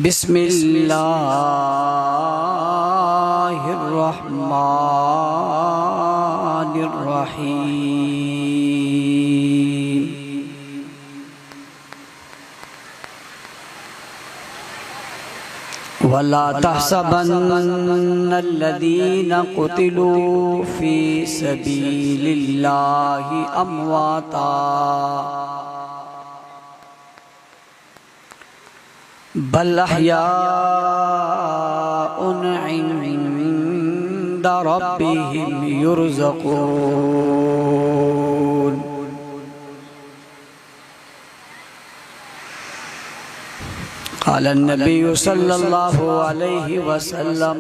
बिस्मिल्लाहिर्रहमानिर्रहीम। वला तहसबन्नल्लज़ीना क़ुतिलू फ़ी सबीलिल्लाहि अमवाता बल अहयाउन इंदा रब्बिहिम युरज़क़ून। क़ाल नबी सल्लल्लाहु अलैहि वसल्लम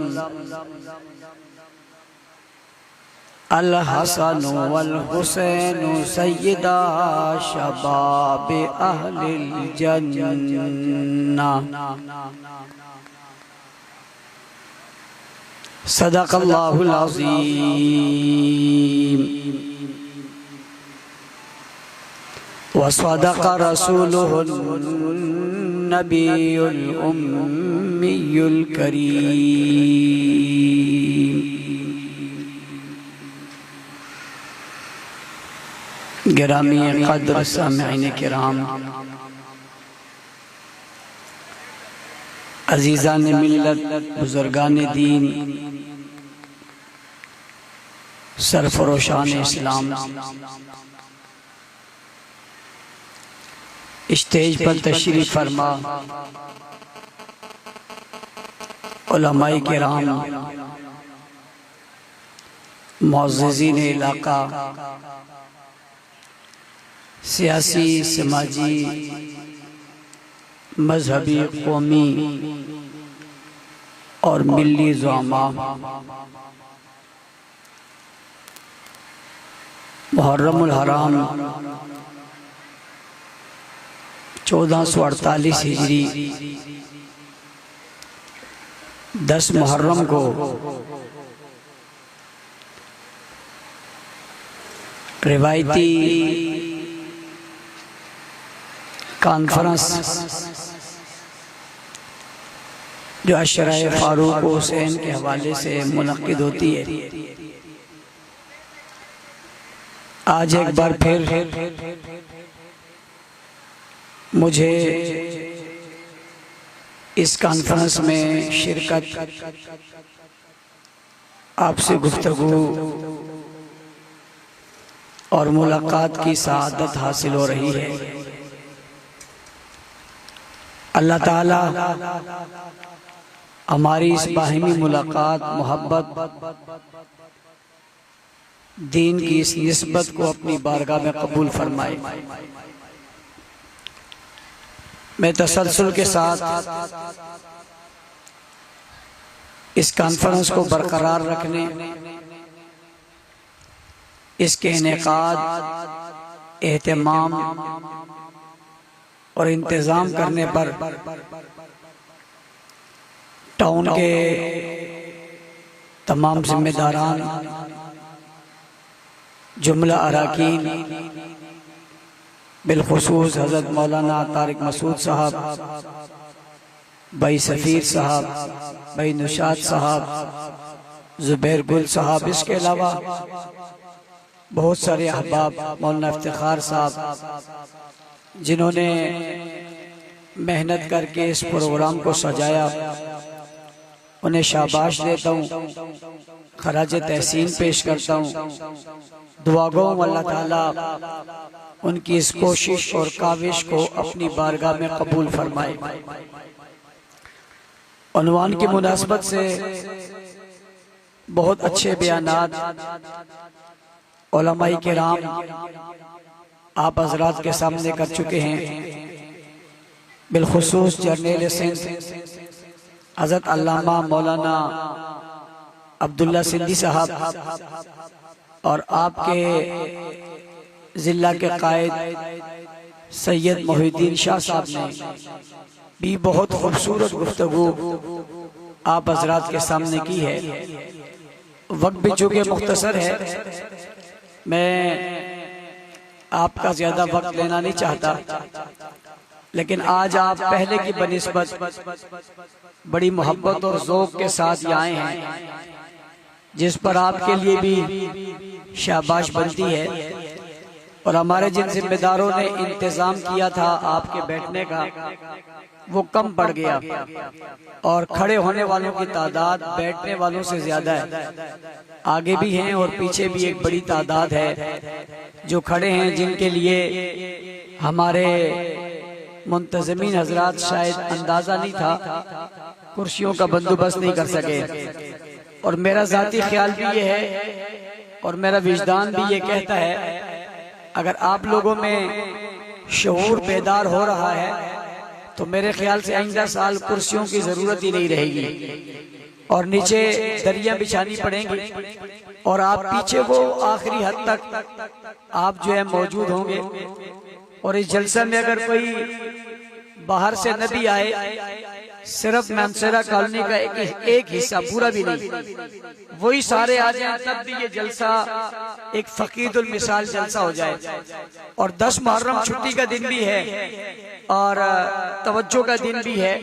अल हसन वल हुसैन सय्यदा शबाब अहलिल जन्नह। सदक़ल्लाहुल अज़ीम व सदक़ रसूलुहुन नबियुल उम्मियुल करीम। गिरामी क़द्र सामिईन किराम, अज़ीज़ान मिल्लत, बुज़ुर्गान दीन, सरफ़रोशान इस्लाम, स्टेज पर तशरीफ़ फरमा उलमाए किराम, मुअज़्ज़िज़ीन इलाक़ा, सियासी, समाजी, मजहबी, कौमी और मिल्ली ज़ुआमा, मुहर्रमुल हराम 1448 हिजरी 10 मुहर्रम को रिवायती कॉन्फ्रेंस जो अशराए फारूक हुसैन के हवाले से मुनक्किद होती है, आज एक बार फिर मुझे इस कॉन्फ्रेंस में शिरकत, आपसे गुफ्तगू और मुलाकात की सआदत हासिल हो रही है। अल्लाह ताला हमारी इस बाहिमी मुलाकात, मोहब्बत, दीन की इस निस्बत को अपनी बारगाह में कबूल फरमाए। मैं तसल्सल के साथ इस कॉन्फ्रेंस को बरकरार रखने, इसके इनेकाद, एहतमाम और इंतज़ाम करने पर टाउन के तमाम जिम्मेदारान, जुमला अराकीन, बिलखुसूस हज़रत मौलाना तारिक मसूद साहब, भाई सफ़ीर साहब, भाई निशात साहब, ज़ुबैर गुल साहब, इसके अलावा बहुत सारे अहबाब, मौलाना इफ्तिखार साहब, जिन्होंने मेहनत करके इस प्रोग्राम को सजाया, उन्हें शाबाश देता हूँ, खराज तहसीन पेश करता हूँ। दुआ गो अल्लाह ताला उनकी इस कोशिश और काविश को अपनी बारगाह में कबूल फरमाए। उन्वान की मुनासबत से बहुत अच्छे बयानात उलमाए किराम आप हज़रात के सामने कर चुके हैं। बिलखुसूस जर्नल सिंध हज़रत अल्लामा मौलाना अब्दुल्ला सिंधी साहब और आपके ज़िला के कायद सैयद मोहिद्दीन शाह साहब ने भी बहुत खूबसूरत गुफ्तगू आप हज़रात के सामने की है। वक्त भी चूँकि मुख्तसर है, मैं आपका ज़्यादा वक्त लेना नहीं चाहता। लेकिन आज आप पहले की बनिस्बत बड़ी मोहब्बत और ज़ौक़ के साथ यहाँ आए हैं, जिस पर आपके लिए भी शाबाश बनती है। और हमारे जिन जिम्मेदारों ने इंतजाम किया था आपके बैठने का, वो कम पड़ गया और खड़े होने वालों की तादाद बैठने वालों से ज्यादा है। आगे भी हैं और पीछे भी एक बड़ी तादाद है जो खड़े हैं, जिनके लिए हमारे मुंतज़मीन हजरात शायद अंदाजा नहीं था, कुर्सियों का बंदोबस्त नहीं कर सके। और मेरा जाती ख्याल भी ये है और मेरा विजदान भी ये कहता है, अगर आप लोगों में शऊर बेदार हो रहा है तो मेरे ख्याल से आइंदा साल कुर्सियों की जरूरत ही नहीं रहेगी और नीचे दरिया बिछानी पड़ेंगी और आप पीछे वो आखिरी हद तक आप जो है मौजूद होंगे। और इस जलसे में अगर कोई बाहर से न भी आए, सिर्फ मानसरा कॉलोनी का एक हिस्सा, पूरा भी नहीं, वही सारे आ जाए, तब भी ये जलसा एक फकीदुल मिसाल जलसा हो जाए। और 10 मुहर्रम छुट्टी का दिन भी है और तवज्जो का दिन भी है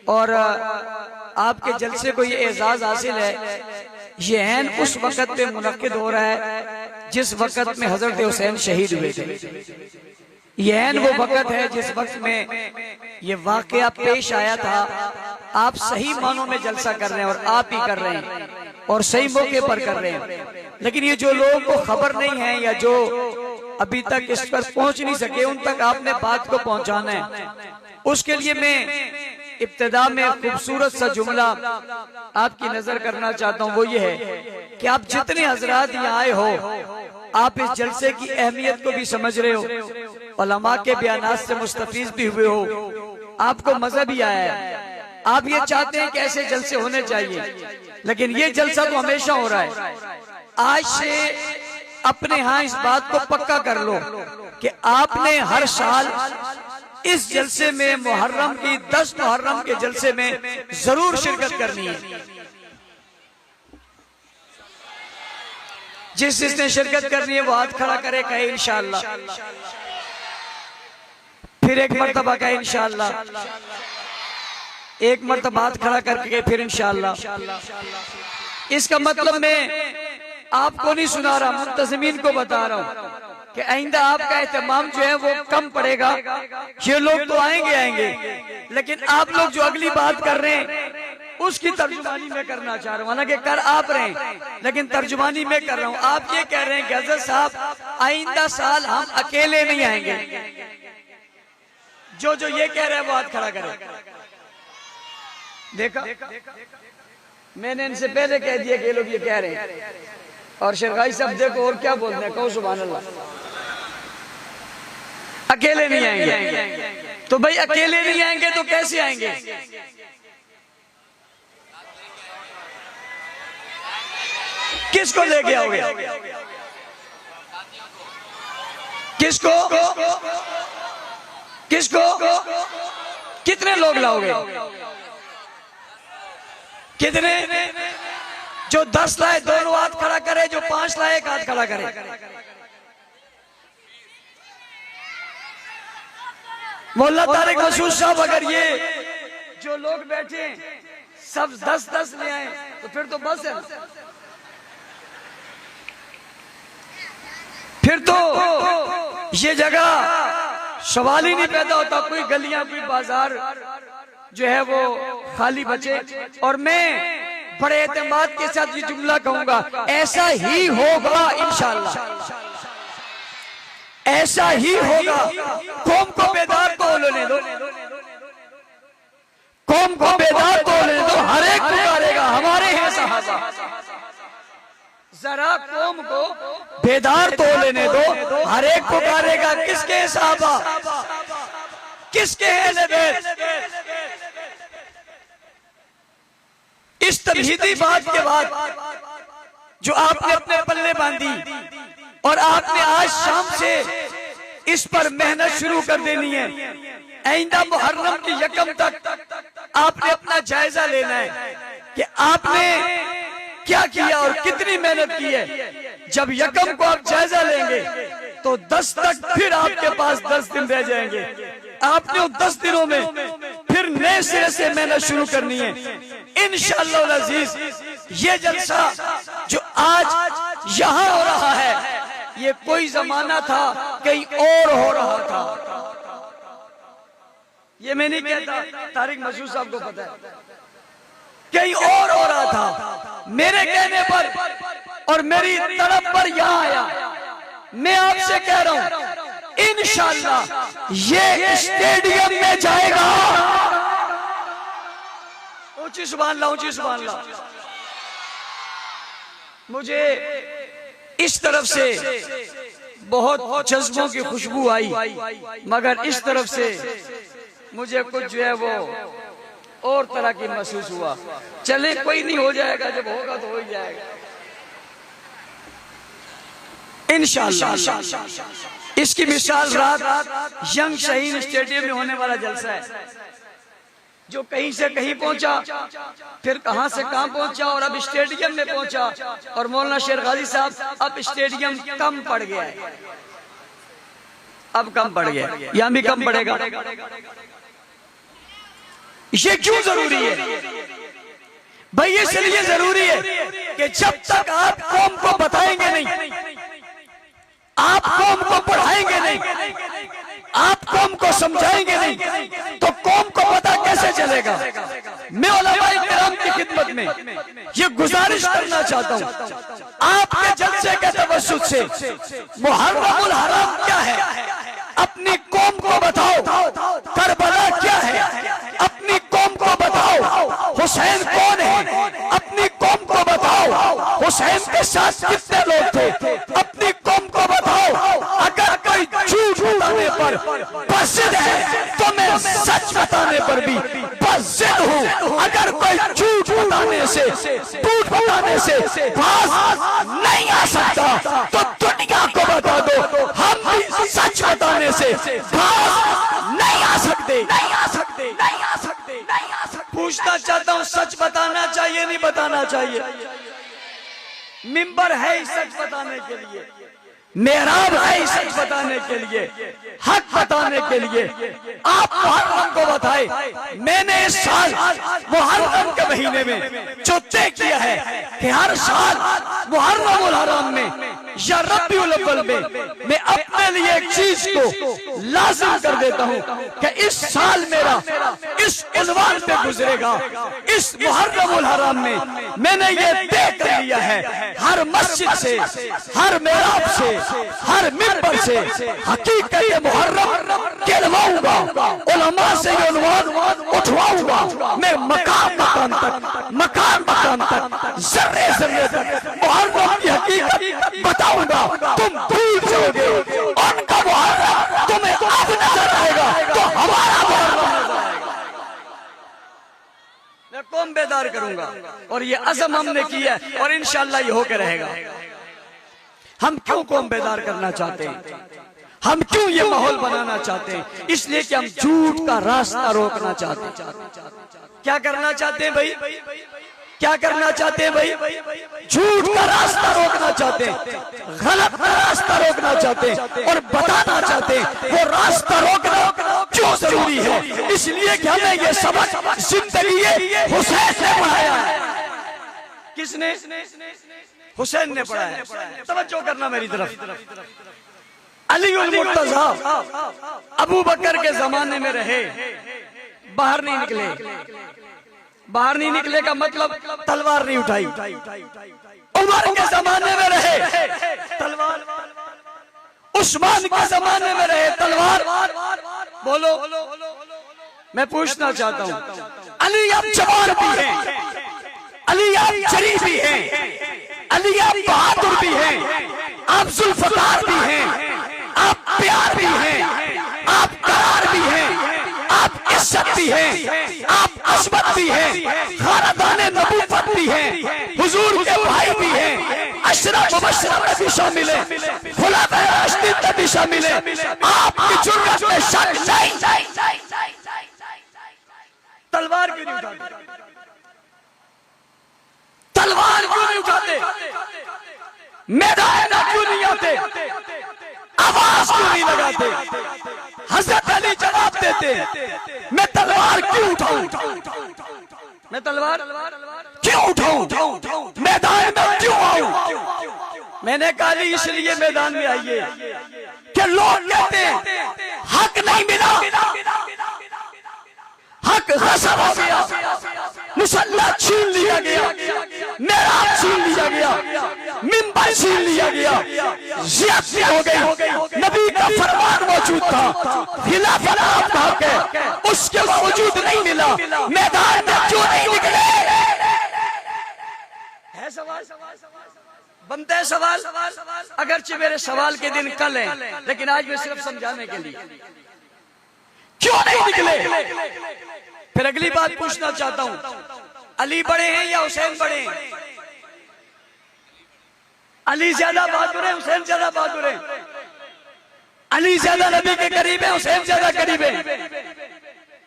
और आपके जलसे को ये एजाज हासिल है। ये ऐन उस वक़्त पे मुनक्किद हो रहा है जिस वक़्त में हजरत हुसैन शहीद हुए थे। ये ऐन वो वक़्त है जिस वक्त में ये वाकया पेश आया था। आप सही मानों में जलसा कर रहे हैं और आप ही कर रहे हैं और सही मौके पर कर रहे हैं। लेकिन ये जो लोगों को खबर नहीं है या जो अभी तक इस पर पहुंच नहीं सके, उन तक आपने बात को पहुंचाना है। उसके लिए मैं इब्तिदा में खूबसूरत सा जुमला आपकी नजर करना चाहता हूँ। वो ये है कि आप जितने हजरात यहाँ आए हो, आप इस जलसे की अहमियत को भी समझ रहे हो, उलमा के बयानात से मुस्तफीज भी हुए हो, आपको मजा भी आया है। आप ये चाहते हैं कि ऐसे जलसे होने चाहिए, लेकिन ये जलसा तो हमेशा हो रहा है। आज से अपने यहाँ इस बात को पक्का कर लो कि आपने हर साल इस जलसे में मुहर्रम की 10 मुहर्रम के जलसे में जरूर शिरकत करनी है। जिसने शिरकत करनी है वो हाथ खड़ा करे, कहे इंशाअल्लाह। फिर एक मर्तबा कहे इंशाअल्लाह, एक मर्तबा हाथ खड़ा करके फिर इंशाअल्लाह। इसका मतलब मैं आपको नहीं सुना रहा, मुंतज़मीन को बता रहा हूं कि आइंदा आपका एहतमाम जो है वो कम पड़ेगा। ये लोग तो आएंगे, लेकिन आप लोग जो अगली बात कर रहे हैं उसकी तर्जुमानी में करना चाह रहा हूँ। हालांकि कर आप रहे हैं, लेकिन तर्जुमानी में कर रहा हूँ। आप ये कह रहे हैं कि हज़रत साहब आइंदा साल हम अकेले नहीं आएंगे। जो ये कह रहे हैं वो हाथ खड़ा करे। देखा, मैंने इनसे पहले कह दिया कि ये लोग ये कह रहे हैं और शरगाई साहब देखो और क्या बोलते हैं, कहो सुभान अल्लाह। अकेले नहीं आएंगे तो भाई अकेले नहीं आएंगे तो कैसे आएंगे? किसको लेके आओगे? किसको किसको कितने लोग लाओगे? कितने? जो 10 लाए दोनों हाथ खड़ा करे, जो 5 लाए एक हाथ खड़ा करे। मौला तारिक मसूद साहब, अगर ये जो लोग बैठे सब 10-10 ले आए तो फिर तो बस है, फिर तो ये जगह सवाल ही नहीं पैदा होता। कोई गलियां, कोई बाजार जो है वो खाली बचे। और मैं बड़े एतमाद के साथ ये जुमला कहूंगा, ऐसा ही होगा इंशाअल्लाह, ऐसा ही होगा। कौम को बेदार तो होने दो, कौम को बेदार तो होने दो। हर एक पुकारेगा हमारे हैं सहाबा। जरा कौम को बेदार तो लेने दो, हर एक पुकारेगा किसके सहाबा, किसके अहले बैत। इस तमहीदी बात के बाद जो आपने अपने पल्ले बांधी और आपने आज शाम से इस पर मेहनत शुरू कर देनी है। आइंदा मुहर्रम की यकम तक आपने अपना जायजा लेना है कि आपने क्या किया और कितनी मेहनत की है। जब यकम को आप जायजा लेंगे तो 10 तक फिर आपके पास 10 दिन रह जाएंगे। आपने उन 10 दिनों में फिर नए सिरे से मेहनत शुरू करनी है इंशाअल्लाह अजीज। ये जलसा जो आज यहाँ हो रहा है, ये कोई जमाना था कहीं और हो रहा था। ये मैं नहीं कहता, तारिक मसूद साहब को पता है, कहीं और हो रहा था। मेरे कहने पर और मेरी तड़प पर यहाँ आया। मैं आपसे कह रहा हूं इंशाअल्लाह ये स्टेडियम में जाएगा। ऊंची सुभान अल्लाह, ऊंची सुभान अल्लाह। मुझे इस तरफ से बहुत जज्बों की खुशबू आई, मगर इस तरफ से मुझे कुछ जो है वो और तरह की महसूस हुआ। चले कोई नहीं, हो जाएगा, जब होगा तो हो ही जाएगा इंशाअल्लाह। इसकी मिसाल रात यंग शहीन स्टेडियम में होने वाला जलसा है, जो कहीं से कहीं पहुंचा, फिर कहां से कहां पहुंचा और अब स्टेडियम में पहुंचा। और मौलाना शेर गाजी साहब, अब स्टेडियम कम पड़ गया है, अब कम पड़ गया, यहां भी कम पड़ेगा। ये क्यों जरूरी है भाई? इसलिए जरूरी है कि जब तक आप कौम को बताएंगे नहीं, आप कौम को पढ़ाएंगे नहीं, आप कौम को समझाएंगे नहीं, तो कौम को पता कैसे चलेगा? मैं उलमाए किराम की खिदमत में ये गुजारिश करना चाहता हूं, आपके जलसे के तवज्जुह से मुहर्रमुल हराम क्या है अपनी कौम को बताओ, करबला क्या है अपनी कौम को बताओ, हुसैन कौन है अपनी कौम को बताओ, हुसैन के साथ कितने लोग थे अपनी कौम को बताओ। अगर कोई झूठ बताने पर बज़िद है तो मैं सच बताने पर भी बज़िद हूँ। अगर कोई झूठ बताने से, झूठ बताने से बाज नहीं आ सकता तो दुनिया को बता दो, हम भी सच बताने से बाज नहीं आ सकते, नहीं आ सकते, नहीं आ सकते, नहीं आ सकते। पूछना चाहता हूँ, सच बताना चाहिए नहीं बताना चाहिए? मिंबर है सच बताने के लिए, मेहराब है सच बताने के लिए, हक बताने के लिए। आप मुहर्रम को बताए। मैंने इस साल मुहर्रम के महीने में जो तय किया है कि हर साल मुहर्रमुल हराम में या रबीउल अव्वल में मैं अपने लिए एक चीज को लाजिम कर देता हूँ कि इस साल मेरा इस उन्वान पे गुजरेगा। इस मुहर्रमुल हराम में मैंने ये तय कर लिया है, हर मस्जिद से, हर मेहराब से, हर मिंबर से हकीकत मुहर्रम कहलवाऊंगा, उलमा से ये उन्वान उठवाऊंगा। मैं मकाम मकाम तक, मकाम मकाम तक, जर्रे जर्रे तक मुहर्रम की हकीकत बताऊंगा। तुम भूल जाओगे उनका मुहर्रम, तुम्हें अब नजर आएगा तो हमारा मुहर्रम नजर आएगा। मैं कौम बेदार करूंगा और ये अज़म हमने किया और इंशाअल्लाह ये होकर रहेगा। हम क्यों कौम बेदार करना चाहते हैं? हम क्यों ये माहौल बनाना चाहते हैं? इसलिए कि हम झूठ का रास्ता रोकना चाहते हैं। क्या करना चाहते हैं भाई? क्या करना चाहते हैं भाई? झूठ का रास्ता रोकना चाहते हैं, गलत का रास्ता रोकना चाहते हैं और बताना चाहते हैं वो रास्ता रोकना क्यों जरूरी है। इसलिए कि हमें ये सबक जिंदगी हुसैन ने पढ़ाया है। किसने? हुसैन ने पढ़ाया है। तवज्जो करना मेरी तरफ। अली उल मुर्तजा अबू बकर के जमाने में रहे, बाहर नहीं निकले। बाहर नहीं निकले का मतलब तलवार नहीं उठाई। उमर के जमाने में रहे, तलवार। उस्मान के जमाने में रहे, तलवार। बोलो, मैं पूछना चाहता हूँ, अली आप जवान भी हैं, अली आप शरीफ भी हैं, अली आप बहादुर भी हैं, आप जुल्फकार भी हैं, आप प्यार भी हैं, आप करार भी हैं, आप इज्जत भी हैं, आप अज़मत भी हैं, खानदाने नबूवत भी हैं, हुजूर के भाई भी हैं, अशरफ मुबश्शर में भी शामिल हैं, खुलाफाए राशिदीन में भी शामिल हैं। आपकी जुर्रत में शक नहीं। तलवार क्यों नहीं उठाते? तलवार क्यों नहीं उठाते? मैदान क्यों नहीं आते? आवाज क्यों नहीं लगाते? हजरत अली जवाब देते देते मैं तलवार क्यों उठाऊं, मैं तलवार क्यों उठाऊं, मैदान में क्यों आऊं। मैंने कहा अली इसलिए मैदान में आइए कि लोग कहते हैं हक नहीं मिला, हक गसब हो गया, मुसल्ला छीन लिया गया, मेराब छीन लिया गया, मिंबर छीन लिया गया, ज़ियादती हो गई। नबी का फरमान मौजूद था, खिलाफत आपका हक है, उसके बावजूद नहीं मिला, मैदान में क्यों नहीं निकले। है सवाल, बनता है सवाल, अगरचे मेरे सवाल के दिन कल है, लेकिन आज मैं सिर्फ समझाने के लिए क्यों नहीं निकले। फिर अगली बात पूछना चाहता हूं, अली बड़े हैं या हुसैन बड़े हैं। अली ज्यादा बहादुर है, हुसैन ज्यादा बहादुर है। अली ज्यादा नबी के करीब है, हुसैन ज्यादा करीब है।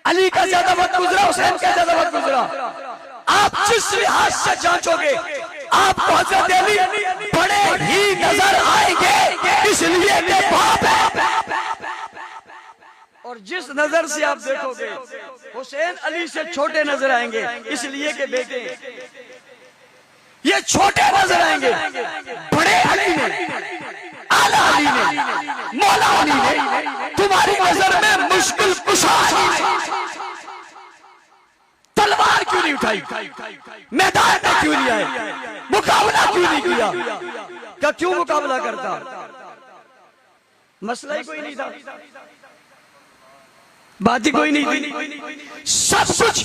अली का ज्यादा वक्त गुजरा, हुसैन का ज्यादा वक्त गुजरा। आप जिस लिहाज से जांचोगे आपको हजरत अली बड़े ही नजर आएंगे, इसलिए कि बाप है। और जिस नजर से आप देखोगे हुसैन अली से छोटे नजर आएंगे, इसलिए कि बेटे ये छोटे नजर आएंगे। बड़े अली ने, आला अली ने, मौला अली ने तुम्हारी नजर में मुश्किल कुशा तलवार क्यों नहीं उठाई, मैदान में क्यों नहीं आए, मुकाबला क्यों नहीं किया। क्या क्यों मुकाबला करता, मसला ही कोई नहीं था, बात ही कोई नहीं थी। सब कुछ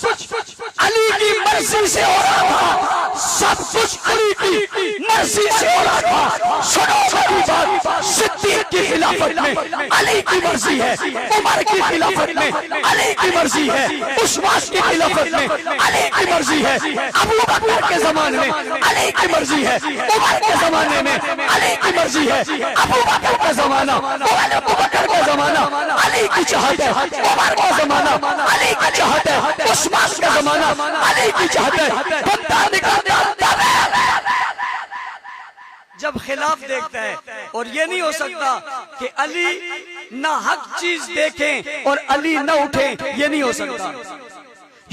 अली की मर्जी से हो रहा था, सब कुछ अली की मर्जी से हो रहा था। सुनो मेरी बात, सिद्दीक की खिलाफत में अली की मर्जी है, उमर की खिलाफत में अली की मर्जी है, उस्मान की खिलाफत में अली की मर्जी है, अबू बकर के जमाने में अली की मर्जी है, उमर के जमाने में अली की मर्जी है, अबू बकर का जमाना, अबू बकर का जमाना अली की चाहत है, का जमाना अली की चाहत है, उस्मान का जमाना अली की चाहत है। बंदा निकलता जब खिलाफ देखता है, और ये नहीं हो सकता कि अली ना हक चीज देखें और अली ना उठे, ये नहीं हो सकता।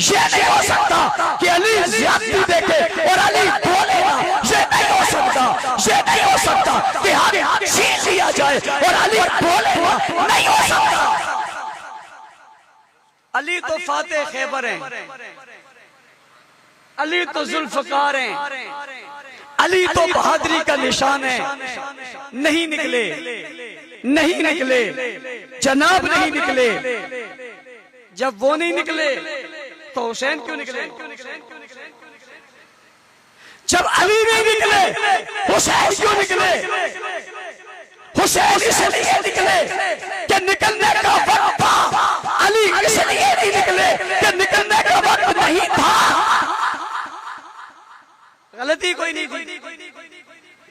ये नहीं हो सकता कि अली ज़ियादती देखे और अली बोले ना, ये नहीं हो सकता। ये नहीं हो सकता कि हक छीन लिया जाए और अली बोले ना, नहीं हो सकता। अली तो फातेह खैबर हैं, अली तो जुल्फकार हैं, अली तो बहादुरी का निशान है। नहीं निकले, नहीं निकले, जनाब नहीं निकले। जब वो नहीं निकले तो हुसैन क्यों निकले। जब अली नहीं निकले हुसैन क्यों निकले। हुसैन इसलिए निकले कि निकलने का वक्त था, अली इसलिए नहीं निकले कि निकलने का वक्त नहीं था। गलती कोई नहीं थी,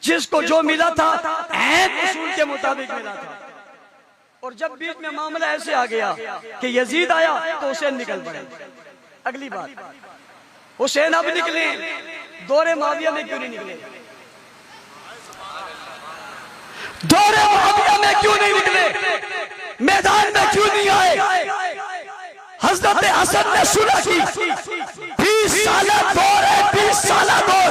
जिसको जो मिला था उसूल के मुताबिक मिला था। और जब बीच में मामला ऐसे आ गया कि यजीद आया तो हुसैन निकल पड़े। अगली बात, हुसैन अब निकले, दौरे मुआविया में क्यों नहीं निकले। दौरे मुआविया में क्यों नहीं निकले, मैदान में क्यों नहीं आए। हजरत हसन ने सुलह की, 20 साल दौर है, 20 साल दौर,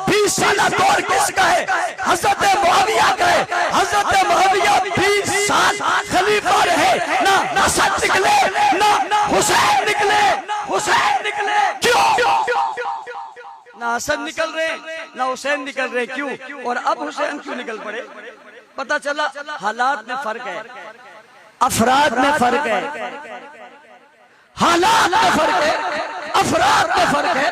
20 साल दौर किसका है, हजरत मुआविया का है। हजरत मुआविया 20 साल खलीफा रहे, ना हसन निकले ना हुसैन निकले। हुसैन निकले क्यों, ना हसन निकल रहे ना हुसैन निकल रहे, क्यों। और अब हुसैन क्यों निकल पड़े, पता चला हालात में फर्क है, अफराद में फर्क है, हालात में फर्क है, अफराद में फर्क है,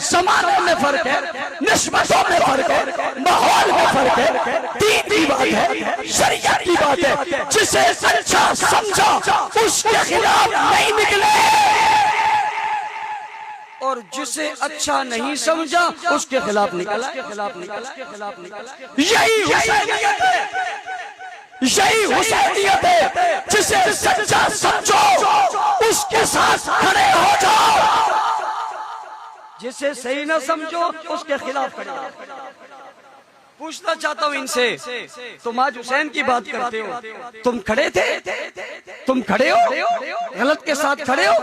जमाने में फर्क है, निस्बतों में फर्क है, माहौल में फर्क है, दीन की बात है, शरीयत की बात है। जिसे अच्छा समझा उसके खिलाफ नहीं निकले, और जिसे अच्छा नहीं समझा उसके खिलाफ निकला। यही हुसैनियत है, यही हुसैनियत है। जिसे सच्चा समझो उसके साथ खड़े हो जाओ, जिसे सही ना समझो उसके खिलाफ खड़े हो। पूछना चाहता हूं इनसे, तुम आज हुसैन की बात करते हो, तुम खड़े थे, तुम खड़े हो, गलत के साथ खड़े हो,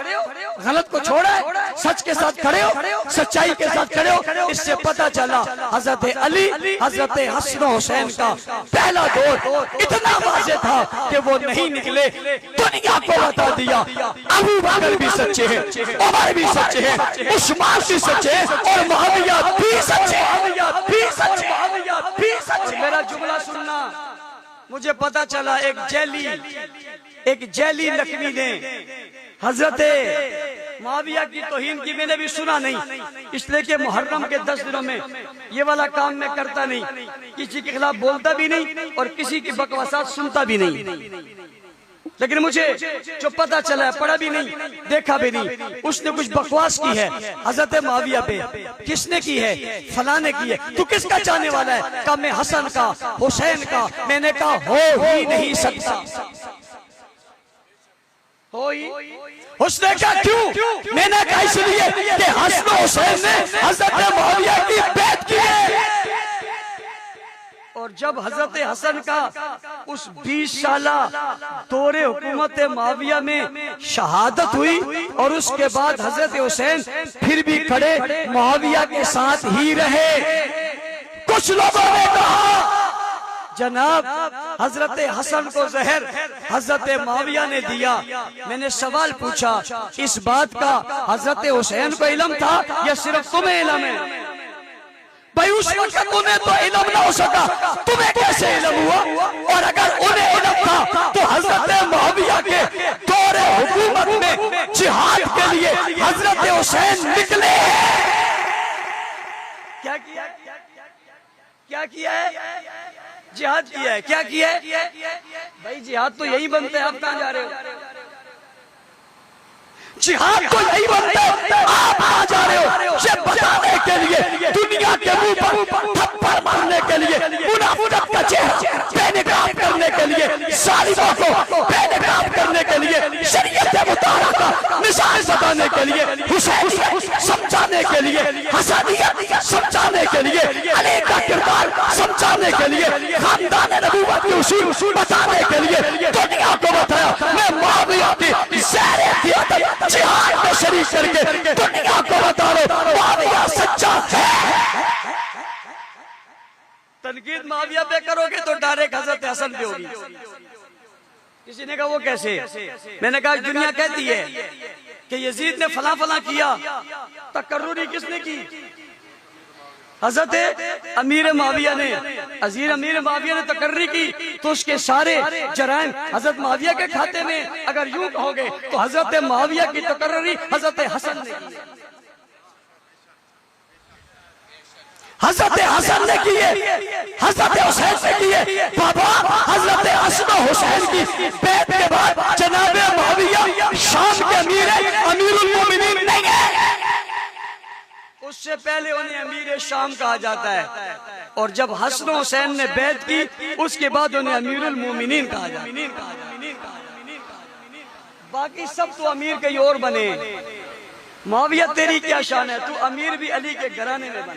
गलत को छोड़ा है, सच के साथ खड़े हो, सच्चाई के साथ खड़े हो। इससे पता चला हजरत अली, हजरत हसन हुसैन का पहला दौर इतना वाज़ेह था कि वो नहीं निकले। दुनिया को बता दिया अबू बकर भी सच्चे हैं, उमर भी सच्चे हैं, उस्मान भी सच्चे हैं और मुआविया भी सच्चे हैं। मेरा जुमला सुनना, मुझे पता चला एक जैली लकवी ने हजरत मुआविया की तौहीन की मैंने भी सुना नहीं, इसलिए कि मुहर्रम के 10 दिनों में ये वाला काम मैं करता नहीं, किसी के खिलाफ बोलता भी नहीं और किसी की बकवासात सुनता भी नहीं। लेकिन मुझे जो पता चला, पढ़ा भी नहीं, देखा भी नहीं, उसने कुछ बकवास की है हजरत मुआविया पे। किसने की है? फलां ने की है। तू किसका चाहने वाला है? कहा मैं हसन का, हुसैन का। मैंने कहा हो ही नहीं सकता। उसने कहा क्यों? मैंने कहा इसलिए कि हसन हुसैन ने हजरत मुआविया की बैत की है। और जब हजरत हसन का उस 20 साला दौरे हुकूमत मुआविया में शहादत हुई और उसके बाद हजरत हुसैन फिर भी खड़े मुआविया के साथ ही रहे। कुछ लोगों ने कहा जनाब हजरत हसन को जहर हजरत मुआविया ने दिया। मैंने सवाल पूछा, इस बात का हजरत हुसैन को इल्म था या सिर्फ तुम्हें इल्म है? भाई उस वक्त उन्हें तो इल्म ना हो सका, तुम्हें कैसे इल्म हुआ? और अगर उन्हें इल्म था तो हजरत मुआविया के दौरे हुकूमत में जिहाद के लिए हजरत हुसैन निकले। क्या किया है? जिहाद किया है। क्या किया है? भाई जिहाद तो यही बनता है। आप कहाँ जा रहे हो? जिहाद तो यही बनता है। आप कहाँ जा रहे हो? ये बताने के लिए, दुनिया के मुंह पर थप्पड़ मारने के लिए, मुनाफिक का चेहरा बेनकाब करने के लिए, जालिमों को बेनकाब करने के लिए, शरीयत मुताहरा का मिसाल बताने के लिए, हुसैनियत समझाने के लिए, हसनियत समझाने के लिए, अली का किरदार समझाने के लिए, खानदान नबूवत के उसूल बताने के लिए दुनिया को बताया। मैं मुआविया की ज़ेर-ए-क़ियादत जिहाद में शरीक करके दुनिया को बता रहा हूं मुआविया सच्चा है। तनकीद मुआविया पे करोगे तो डायरेक्ट हजरत हसन पे होगी। किसी ने कहा वो कैसे? मैंने कहा दुनिया कहती है कि यजीद ने फला फला किया, तकर्रुरी किसने की? हजरत अमीर मुआविया ने। अमीर मुआविया ने तकर्री की तो उसके सारे जराइम हजरत मुआविया के खाते में। अगर यूं कहोगे तो हजरत मुआविया की तकर्री हजरत हसन ने की। हजरत हसन ने की है, हजरत हुसैन ने की है। बाबा हजरत हसन हुसैन की बैत के बाद जनाब मुआविया शाम के अमीर अमीरुल मोमिनीन नहीं है, उससे पहले उन्हें अमीर शाम कहा जाता है। और जब हसन हुसैन ने बैत की उसके बाद उन्हें अमीरुल मोमिनीन कहा जाता है। बाकी सब तो अमीर कहीं और बने। मुआविया तेरी क्या शान है? तू अमीर भी अली के घराने में बना।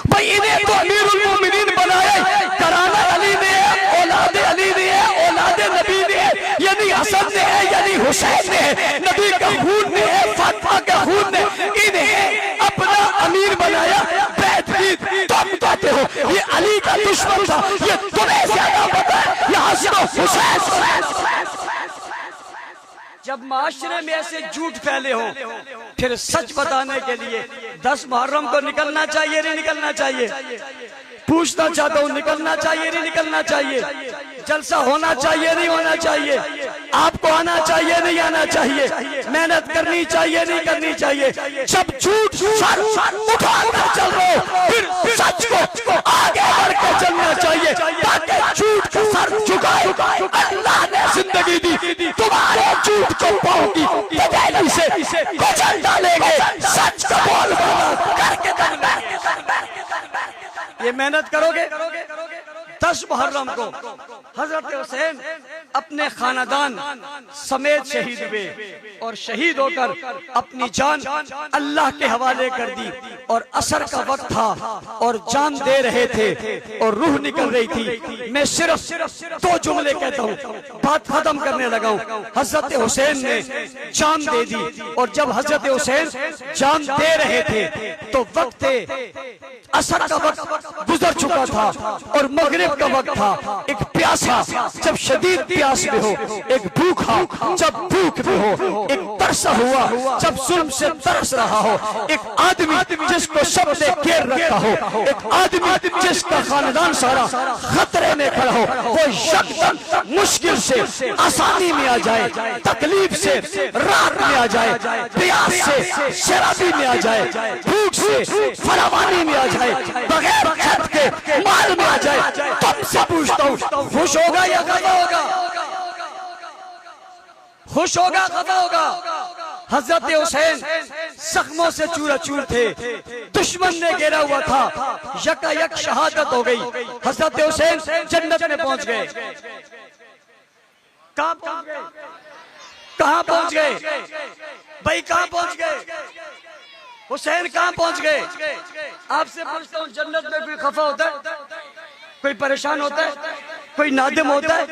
भाई इन्हें तो अमीरुल मोमिनीन बनाया, घराना अली ने है, औलाद अली ने है, औलाद नबी ने है, यानी हसन ने है, यानी हुसैन ने है, नबी का खून ने है, फातिमा का खून ने। इन्हें अपना अमीर बनाया, बैत की। तुम कहते हो ये अली का दुश्मन था, ये तुम्हें ज्यादा पता है ये हसन हुसैन। जब माशरे में ऐसे झूठ फैले हो, फिर सच बताने के लिए 10 मुहर्रम को निकलना चाहिए नहीं निकलना चाहिए? पूछना चाहता हूँ, निकलना चाहिए नहीं निकलना चाहिए? जलसा होना चाहिए नहीं होना चाहिए? आपको आना चाहिए नहीं आना चाहिए? मेहनत करनी चाहिए नहीं करनी चाहिए? जब झूठ सर उठाकर चल रहे हो, फिर सच को आगे बढ़ के चलना चाहिए ताकि झूठ का सर झुकाए। अल्लाह ने जिंदगी दी, तुम्हारे झूठ को पाओगी तजल्ली से कुचल डालेंगे। सच का बोल करके ये मेहनत करोगे 10 मुहर्रम को हजरत हुसैन अपने खानदान समेत शहीद हुए और शहीद होकर अपनी जान अल्लाह के हवाले कर दी। और असर का वक्त था और जान दे रहे थे और रूह निकल रही थी। मैं सिर्फ 2 जुमले कहता हूँ, बात खत्म करने लगा हूँ। हजरत हुसैन ने जान दे दी और जब हजरत हुसैन जान दे रहे थे तो वक्त असर का वक्त गुजर चुका था और मगरिब का वक्त था। एक प्यासा जब शदीद प्यास में हो, एक भूखा जब भूख में हो, एक तरसा हुआ जब जुल्म से तरस रहा हो, एक आदमी जिसको सब ने घेर रखा हो, एक आदमी जिसका खानदान सारा खतरे में खड़ा हो, वो यकदम मुश्किल से आसानी में आ जाए, तकलीफ से राहत में आ जाए, प्यास से शराबी में आ जाए, भूख से फरावानी में आ जाए, बगैर छत के माल में आ जाए। तुमसे पूछता हूँ, खुश होगा या खफा होगा? खुश होगा खफा होगा? हजरत हुसैन जख्मों से चूराचूर थे, दुश्मन ने घेरा हुआ था, यकायक शहादत हो गई। हजरत हुसैन जन्नत में पहुंच गए। कहां पहुंच गए? कहां पहुंच गए भाई? कहां पहुंच गए? हुसैन कहां पहुंच गए? आपसे पूछता हूं, जन्नत में कोई खफा होता है? कोई परेशान होता है? कोई नादिम होता है?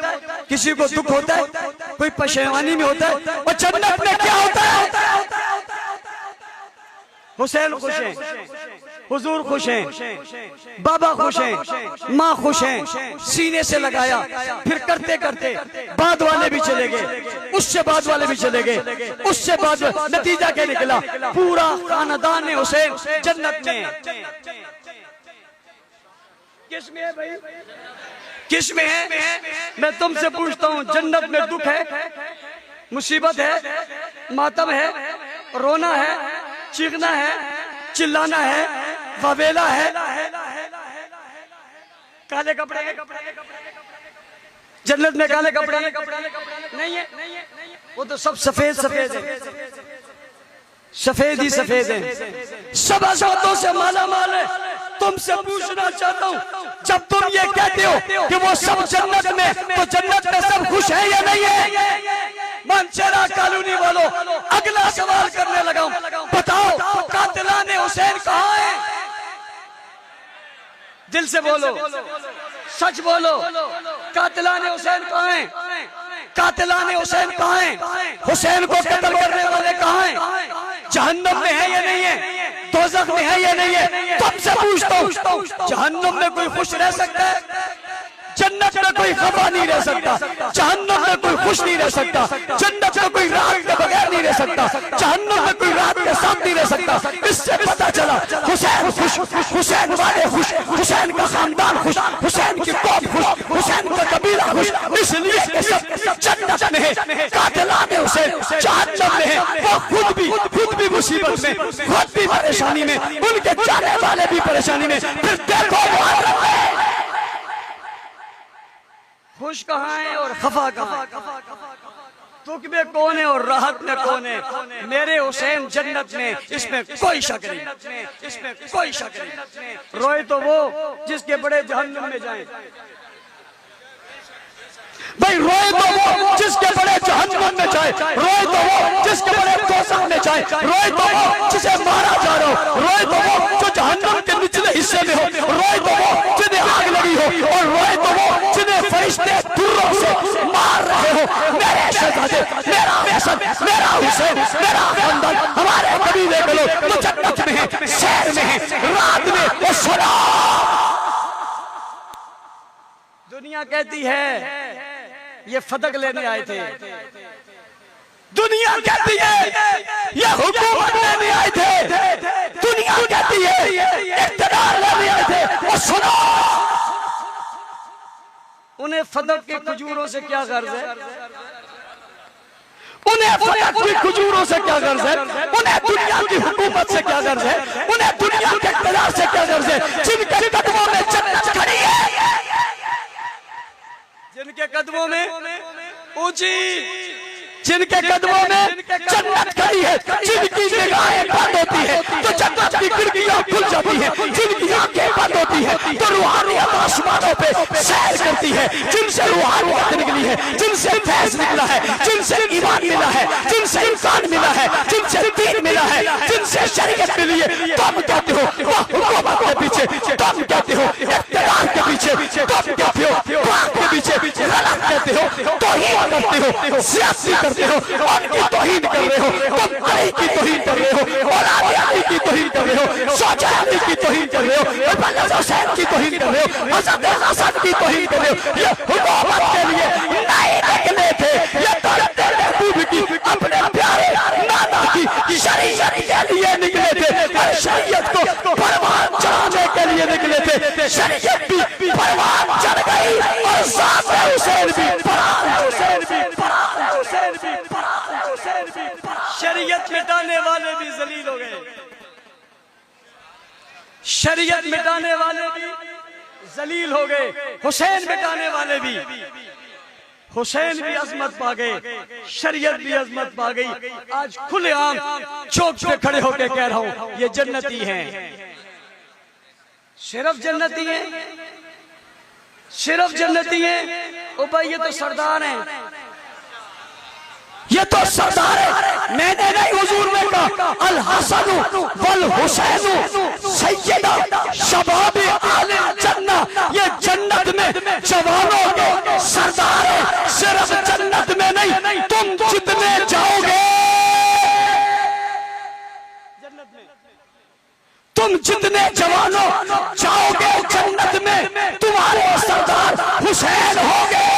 किसी को दुख होता है? कोई परेशानी में होता है? और जन्नत में क्या होता है? हुसैन खुश हैं, हुजूर खुश हैं, बाबा खुश हैं, माँ खुश हैं। सीने से लगाया, फिर करते करते बाद वाले भी चले गए, उससे बाद वाले भी चले गए, उससे बाद नतीजा क्या निकला? पूरा खानदान हुसैन जन्नत में। किस में है भाई? किस में है? मैं तुमसे पूछता हूँ, जन्नत में दुख है, मुसीबत है, मातम है, रोना है, चीखना है, चिल्लाना है, वबेला है, काले कपड़े हैं? जन्नत में काले कपड़े नहीं है, वो तो सब सफेद सफेद है, सफेद ही सफेद है, सब अज़मतों से माला माल है। तुमसे पूछना चाहता हूँ, जब तुम ये कहते हो कि वो सब जन्नत में, तो जन्नत में सब खुश है या नहीं है? मंचरा कॉलोनी वालों, अगला सवाल करने लगा हूँ, बताओ कातिलाने हुसैन कहाँ है? दिल से बोलो, सच बोलो, कातिलाने हुसैन कहाँ है? कातिलाने हुसैन कहाँ है? हुसैन को कत्ल करने वाले कहाँ हैं? जहन्नम में है या नहीं है? दोज़ख में है या नहीं है? तुमसे पूछता हूँ, जहन्नम में कोई खुश रह सकता है? जन्नत में कोई खफा नहीं रह सकता, जहन्नम में कोई खुश नहीं रह सकता, जन्नत में कोई राहत के बगैर नहीं रह सकता, जहन्नम में कोई राहत के साथ नहीं रह सकता। इससे पता चला हुसैन खुश, हुसैन वाले खुश, हुसैन का खानदान खुश, हुसैन की कौम खुश, हुसैन का कबीला खुश, इसलिए कि सब जन्नत में है, कातिलाने हुसैन जहन्नम में है। वो खुद भी मुसीबत में, खुद भी परेशानी में, उनके जाने वाले भी परेशानी में। फिर देखो खुश कहाँ है और खफा कहाँ है? दुख में कौन है और राहत में कौन है? मेरे हुसैन जन्नत में, इसमें कोई शक नहीं, इसमें कोई शक नहीं। रोए तो वो जिसके बड़े जहन्नम में जाएं भाई, रोए तो वो जिसके बड़े जहन्नम में जाए, रोए तो वो जिसके बड़े दोज़ख में जाए, रोए तो वो जिसे मारा जा रहा हो, रोए तो वो जो जहन्नम के निचले हिस्से में हो, रोए तो वो जिन्हें आग लगी हो, और रोए तो वो जिन्हें फरिश्ते दुर्रों से मार रहे हो। मेरे शहजादे, मेरा फैसल, मेरा हुसैन, मेरा खानदान, हमारे कबीले के लोग तो जन्नत में है, शहर में है, रात में। और सुनो, दुनिया कहती है ये फदक लेने आए थे, दुनिया कहती है ये हुकूमत लेने आए थे, दुनिया कहती है इक़्तिदार लेने आए थे। और सुनो, उन्हें फदक के खजूरों से क्या गर्ज है? उन्हें फदक की खजूरों से क्या गर्ज है? उन्हें दुनिया की हुकूमत से क्या गर्ज है? उन्हें दुनिया के इक़्तिदार से क्या गर्ज है? जिनके कदमों में जन्नत खड़ी है, जिनके कदमों में ऊंची जिनके कदमों में जन्नत खड़ी है, जिनकी निगाहें बंद होती है तो जन्नत की खिड़कियां खुल जाती है, जिनकी आंखें बंद होती है तो रूहानियत आसमानों पे सैर करती है, जिनसे रूहानियत निकली है, जिनसे फैज निकला है, जिनसे ईमान मिला है, जिनसे इंसान मिला है, जिनसे दीन मिला है, जिनसे शरीयत मिली है, तुम कहते हो हुकूमत के पीछे, तुम कहते हो इख्तियार के पीछे, तुम कहते हो बात के पीछे, गलत कहते हो, तौहीन करते हो, सियासी करते हो, उनकी तौहीन कर रहे हो, तुम अली की तौहीन कर रहे हो, औलाद अली की तौहीन कर रहे हो, शौजा अली की तौहीन कर रहे हो, इब्न हुसैन की तौहीन कर रहे हो, हज़रत हसन की तौहीन कर रहे हो। ये हुकूमत के लिए नहीं निकले थे, ये तो तेरे महबूब की अपने प्यारे नाना की शरीयत के लिए निकले थे, और शरीयत को परवान चढ़ाने के लिए निकले थे। शरीयत भी परवान चढ़ गई और साथ में हुसैन भी शरीयत मिटाने वाले भी जलील हो गए, शरीयत मिटाने वाले भी जलील हो गए, हुसैन मिटाने वाले भी, हुसैन भी अजमत पा गए, शरीयत भी अजमत पा गई। आज खुलेआम चौक पे खड़े होकर कह रहा हूं ये जन्नती हैं, सिर्फ जन्नती हैं, सिर्फ जन्नती हैं। ओ भाई ये तो सरदार हैं, ये तो सरदार है। मैंने नहीं हुजूर ने कहा अल हसन वल हुसैन सैयदा शबाब आले जन्ना, ये जन्नत में जवानों के सरदार है, सिर्फ जन्नत में नहीं, तुम जितने जाओगे तुम जितने जवानों जाओगे जन्नत में तुम्हारे सरदार हुसैन होंगे,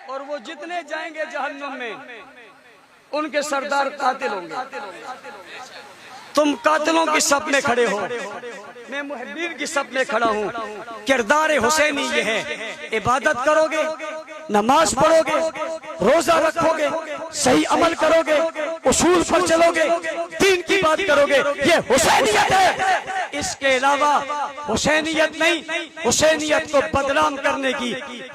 और वो जितने जाएंगे जहन्नुम में उनके सरदार कातिल होंगे। तुम कातिलों की सफ में खड़े हो, मैं मुहब्बीन की सफ में खड़ा हूँ। किरदार हुसैनी ये है, इबादत करोगे, नमाज पढ़ोगे, रोजा रखोगे, सही अमल करोगे, उसूल पर चलोगे, दीन की बात करोगे, ये हुसैनियत है। इसके अलावा हुसैनियत नहीं, हुसैनियत को बदनाम करने की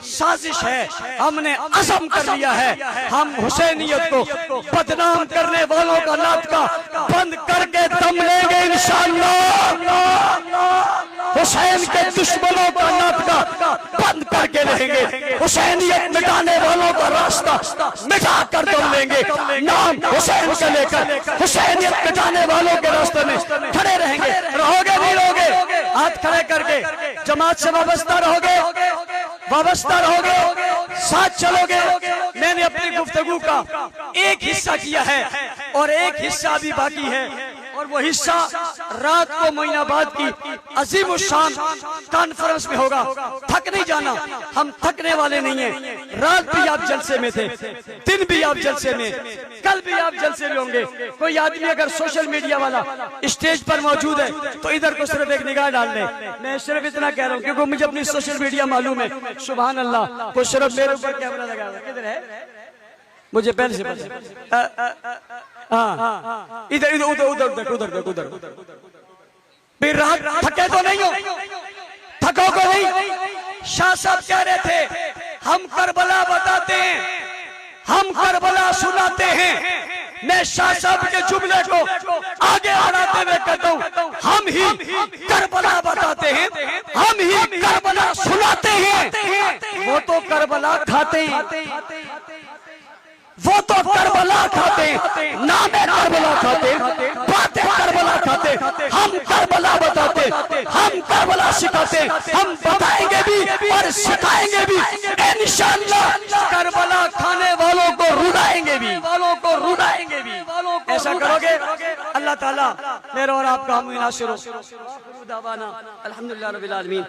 साजिश है। हमने अज़म कर लिया है, हम हुसैनियत को बदनाम करने वालों का नाटका बंद करके दम लेंगे इंशाअल्लाह। हुसैन के दुश्मनों का नाटका बंद करके रहेंगे, हुसैनियत मिटाने वालों का रास्ता मिटा कर दम लेंगे। नाम हुसैन का लेकर हुसैनियत मिटाने वालों के रास्ते में खड़े रहेंगे। रहोगे नहीं रहोगे? हाथ खड़े करके जमात से वाबस्ता रहोगे, वाबस्ता रहोगे, साथ चलोगे। मैंने अपनी गुफ्तगू का एक हिस्सा किया है और एक हिस्सा भी बाकी है, और वो हिस्सा रात को मोइनाबाद की अजीम शान कॉन्फ्रेंस में होगा। थक नहीं जाना, हम थकने वाले नहीं हैं। रात भी आप जलसे में थे, दिन भी आप जलसे में, कल भी आप जलसे में होंगे। कोई आदमी अगर सोशल मीडिया वाला स्टेज पर मौजूद है तो इधर को सिर्फ एक निगाह डाल ले। मैं सिर्फ इतना कह रहा हूँ क्योंकि मुझे अपनी सोशल मीडिया मालूम है। सुभान अल्लाह, वो सिर्फ मेरे ऊपर कैमरा लगा हुआ किधर है, मुझे पहले से पता। हाँ, इधर इधर उधर उधर उधर उधर उधर। फिर रात थके तो नहीं हो, थकोगे नहीं। शाह साहब कह रहे थे हम करबला बताते हैं, हम करबला सुनाते हैं। मैं शाह साहब के जुमले को आगे बढ़ाते हुए कहता हूँ, हम ही करबला बताते हैं, हम ही करबला सुनाते हैं। वो तो करबला खाते हैं, वो तो करबला खाते, नामे करबला खाते, बातें करबला खाते। हम करबला बताते, हम करबला सिखाते, हम बताएंगे भी और सिखाएंगे भी इंशाअल्लाह। करबला खाने वालों को रुलाएंगे भी, वालों को रुलाएंगे भी। ऐसा करोगे अल्लाह ताला मेरा और आपका हम नासिर हो। अल्हम्दुलिल्लाह रब्बिल आलमीन।